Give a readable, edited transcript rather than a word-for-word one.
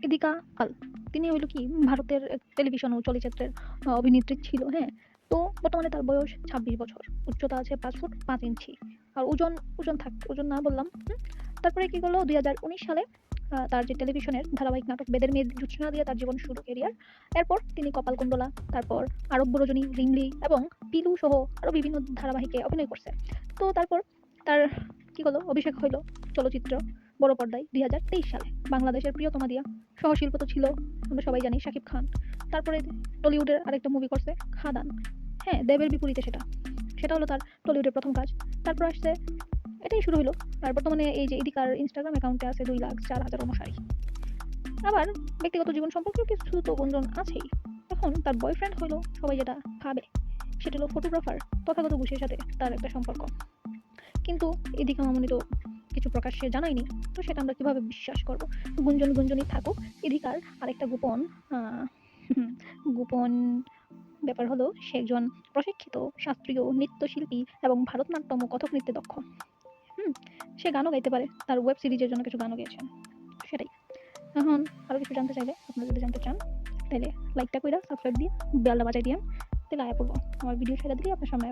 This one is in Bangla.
ইদিকা পাল। তিনি হইল কি ভারতের টেলিভিশন ও চলচ্চিত্রের অভিনেত্রী ছিল, হ্যাঁ? তো বর্তমানে তার বয়স ২৬ বছর। উচ্চতা আছে ৫ ফুট ৫ ইঞ্চি। আর ওজন না বললাম। তারপরে কি করলো ২০১৯ সালে তার যে টেলিভিশনের ধারাবাহিক নাটক 'বেদের মেয়ে জোছনা' দিয়ে তার জীবন শুরু ক্যারিয়ার। এরপর তিনি 'কপালকুণ্ডলা', তারপর 'আরব্য রজনী', 'রিমলি' এবং 'পিলু' সহ আরো বিভিন্ন ধারাবাহিকে অভিনয় করছে। তো তারপর তার কি হলো অভিষেক হইল চলচ্চিত্র বড় পর্দায় ২০২৩ সালে। বাংলাদেশের প্রিয়তমা দিয়া। সহশিল্প তো ছিল, আমরা সবাই জানি শাকিব খান। তারপরে টলিউডের আরেকটা মুভি করছে 'খাদান'। হ্যাঁ, দেবের বিপরীতে সেটা। সেটা হলো তার টলিউডের ১ম কাজ। তারপর আসছে এটাই শুরু হইলো। আর বর্তমানে এই যে ইদিকার ইনস্টাগ্রাম অ্যাকাউন্টে আছে ২,০৪,০০০ অনুসারী। আবার ব্যক্তিগত জীবন সম্পর্কেও কিছু তো গুঞ্জন আছেই। এখন তার বয়ফ্রেন্ড হইলো সবাই যেটা ভাবে, সেটা হলো ফটোগ্রাফার তথাগত ঘোষের সাথে তার একটা সম্পর্ক। কিন্তু ইদিকা মামুনি তো কিছু প্রকাশ্যে জানায়নি। তো সেটা আমরা কিভাবে বিশ্বাস করব? গুঞ্জনই থাকুক। ইদিকার আরেকটা আ গোপন ব্যাপার হলো সে একজন প্রশিক্ষিত শাস্ত্রীয় নৃত্যশিল্পী এবং ভারতনাট্যম ও কথক নৃত্যে দক্ষ। হুম? সে গানও গাইতে পারে। তার ওয়েব সিরিজের জন্য কিছু গানও গেয়েছেন। সেটাই। এখন আরো কিছু জানতে চাইলে, আপনারা যদি জানতে চান, তাইলে লাইকটা কইরা সাবস্ক্রাইব দিয়ে বেলটা বাজায় দিয়েন। তাইলে আয়া পড়বো। আমার ভিডিও ছেড়ে দিলেই আপনার সামনে